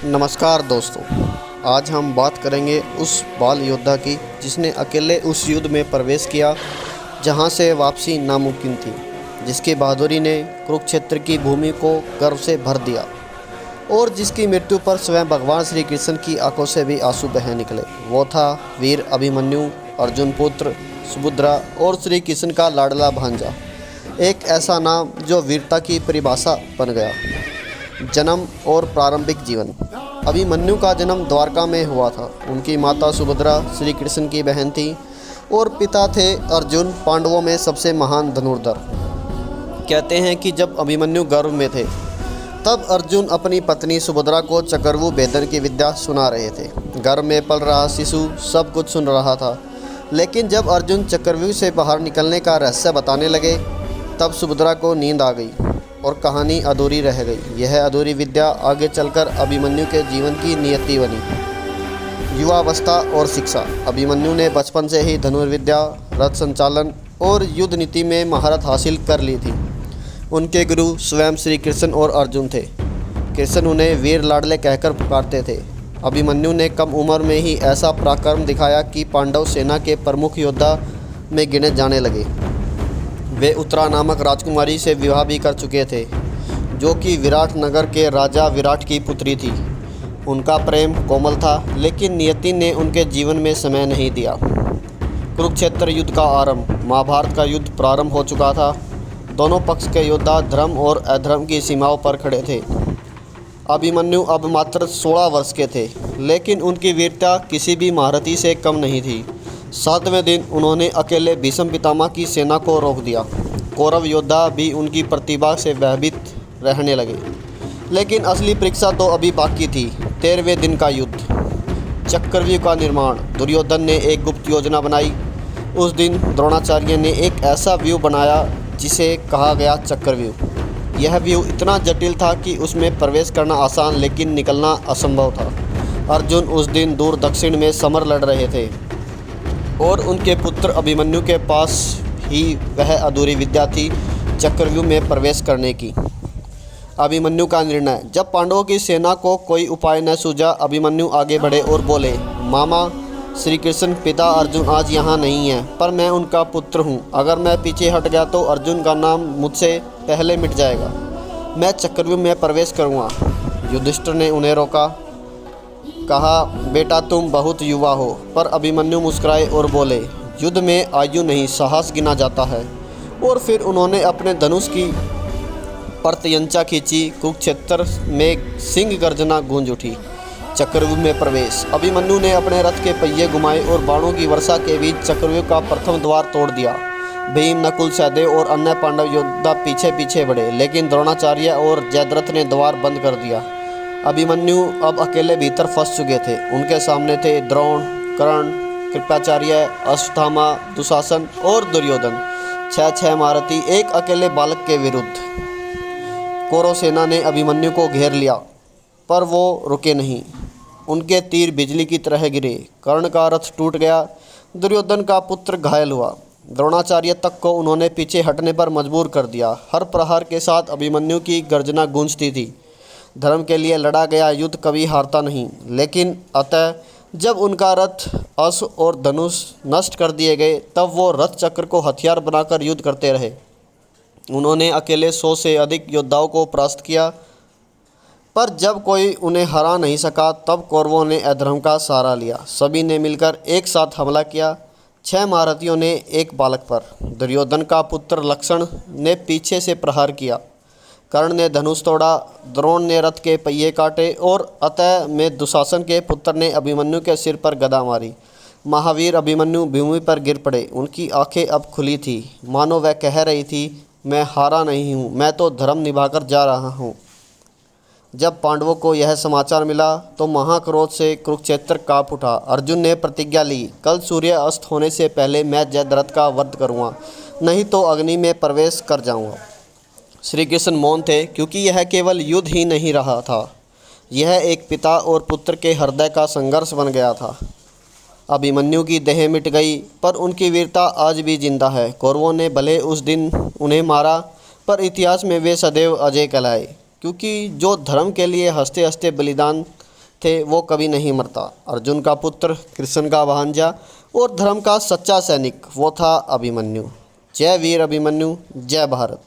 नमस्कार दोस्तों, आज हम बात करेंगे उस बाल योद्धा की जिसने अकेले उस युद्ध में प्रवेश किया जहां से वापसी नामुमकिन थी, जिसकी बहादुरी ने कुरुक्षेत्र की भूमि को गर्व से भर दिया और जिसकी मृत्यु पर स्वयं भगवान श्री कृष्ण की आंखों से भी आंसू बह निकले। वो था वीर अभिमन्यु, अर्जुन पुत्र, सुभद्रा और श्री कृष्ण का लाडला भांजा। एक ऐसा नाम जो वीरता की परिभाषा बन गया। जन्म और प्रारंभिक जीवन। अभिमन्यु का जन्म द्वारका में हुआ था। उनकी माता सुभद्रा श्री कृष्ण की बहन थी और पिता थे अर्जुन, पांडवों में सबसे महान धनुर्धर। कहते हैं कि जब अभिमन्यु गर्भ में थे तब अर्जुन अपनी पत्नी सुभद्रा को चक्रव्यूह भेदन की विद्या सुना रहे थे। गर्भ में पल रहा शिशु सब कुछ सुन रहा था, लेकिन जब अर्जुन चक्रव्यूह से बाहर निकलने का रहस्य बताने लगे तब सुभद्रा को नींद आ गई और कहानी अधूरी रह गई। यह अधूरी विद्या आगे चलकर अभिमन्यु के जीवन की नियति बनी। युवावस्था और शिक्षा। अभिमन्यु ने बचपन से ही धनुर्विद्या, रथ संचालन और युद्ध नीति में महारत हासिल कर ली थी। उनके गुरु स्वयं श्री कृष्ण और अर्जुन थे। कृष्ण उन्हें वीर लाडले कहकर पुकारते थे। अभिमन्यु ने कम उम्र में ही ऐसा पराक्रम दिखाया कि पांडव सेना के प्रमुख योद्धा में गिने जाने लगे। वे उत्तरा नामक राजकुमारी से विवाह भी कर चुके थे, जो कि विराट नगर के राजा विराट की पुत्री थी। उनका प्रेम कोमल था, लेकिन नियति ने उनके जीवन में समय नहीं दिया। कुरुक्षेत्र युद्ध का आरंभ। महाभारत का युद्ध प्रारंभ हो चुका था। दोनों पक्ष के योद्धा धर्म और अधर्म की सीमाओं पर खड़े थे। अभिमन्यु अब मात्र 16 वर्ष के थे, लेकिन उनकी वीरता किसी भी महारथी से कम नहीं थी। 7वें दिन उन्होंने अकेले भीष्म पितामह की सेना को रोक दिया। कौरव योद्धा भी उनकी प्रतिभा से भयभीत रहने लगे, लेकिन असली परीक्षा तो अभी बाकी थी। 13वें दिन का युद्ध। चक्रव्यूह का निर्माण। दुर्योधन ने एक गुप्त योजना बनाई। उस दिन द्रोणाचार्य ने एक ऐसा व्यूह बनाया जिसे कहा गया चक्रव्यूह। यह व्यूह इतना जटिल था कि उसमें प्रवेश करना आसान, लेकिन निकलना असंभव था। अर्जुन उस दिन दूर दक्षिण में समर लड़ रहे थे और उनके पुत्र अभिमन्यु के पास ही वह अधूरी विद्या थी चक्रव्यूह में प्रवेश करने की। अभिमन्यु का निर्णय। जब पांडवों की सेना को कोई उपाय न सूझा, अभिमन्यु आगे बढ़े और बोले, मामा श्री कृष्ण, पिता अर्जुन आज यहाँ नहीं है, पर मैं उनका पुत्र हूँ। अगर मैं पीछे हट गया तो अर्जुन का नाम मुझसे पहले मिट जाएगा। मैं चक्रव्यूह में प्रवेश करूँगा। युधिष्ठिर ने उन्हें रोका। कहा, बेटा तुम बहुत युवा हो। पर अभिमन्यु मुस्कुराए और बोले, युद्ध में आयु नहीं साहस गिना जाता है। और फिर उन्होंने अपने धनुष की प्रत्यंचा खींची। कुरुक्षेत्र में सिंह गर्जना गूंज उठी। चक्रव्यूह में प्रवेश। अभिमन्यु ने अपने रथ के पहिए घुमाए और बाणों की वर्षा के बीच चक्रव्यूह का प्रथम द्वार तोड़ दिया। भीम, नकुल, सहदेव और अन्य पांडव योद्धा पीछे पीछे बढ़े, लेकिन द्रोणाचार्य और जयद्रथ ने द्वार बंद कर दिया। अभिमन्यु अब अकेले भीतर फंस चुके थे। उनके सामने थे द्रोण, कर्ण, कृपाचार्य, अश्वत्थामा, दुशासन और दुर्योधन। 6 महारथी एक अकेले बालक के विरुद्ध। कौरव सेना ने अभिमन्यु को घेर लिया, पर वो रुके नहीं। उनके तीर बिजली की तरह गिरे। कर्ण का रथ टूट गया। दुर्योधन का पुत्र घायल हुआ। द्रोणाचार्य तक को उन्होंने पीछे हटने पर मजबूर कर दिया। हर प्रहार के साथ अभिमन्यु की गर्जना गूंजती थी। धर्म के लिए लड़ा गया युद्ध कभी हारता नहीं। लेकिन अतः जब उनका रथ, अश्व और धनुष नष्ट कर दिए गए, तब वो रथ चक्र को हथियार बनाकर युद्ध करते रहे। उन्होंने अकेले 100 से अधिक योद्धाओं को परास्त किया, पर जब कोई उन्हें हरा नहीं सका तब कौरवों ने अधर्म का सहारा लिया। सभी ने मिलकर एक साथ हमला किया। 6 महारथियों ने एक बालक पर। दुर्योधन का पुत्र लक्षण ने पीछे से प्रहार किया। कर्ण ने धनुष तोड़ा। द्रोण ने रथ के पहिए काटे और अतः में दुशासन के पुत्र ने अभिमन्यु के सिर पर गदा मारी। महावीर अभिमन्यु भूमि पर गिर पड़े। उनकी आंखें अब खुली थी, मानो वह कह रही थी, मैं हारा नहीं हूँ, मैं तो धर्म निभाकर जा रहा हूँ। जब पांडवों को यह समाचार मिला तो महाक्रोध से कुरुक्षेत्र काँप उठा। अर्जुन ने प्रतिज्ञा ली, कल सूर्य अस्त होने से पहले मैं जयद्रथ का वध करूँगा, नहीं तो अग्नि में प्रवेश कर जाऊँगा। श्री कृष्ण मौन थे, क्योंकि यह केवल युद्ध ही नहीं रहा था, यह एक पिता और पुत्र के हृदय का संघर्ष बन गया था। अभिमन्यु की देह मिट गई, पर उनकी वीरता आज भी जिंदा है। कौरवों ने भले उस दिन उन्हें मारा, पर इतिहास में वे सदैव अजय कहलाए, क्योंकि जो धर्म के लिए हंसते हंसते बलिदान थे वो कभी नहीं मरता। अर्जुन का पुत्र, कृष्ण का भांजा और धर्म का सच्चा सैनिक वो था अभिमन्यु। जय वीर अभिमन्यु, जय भारत।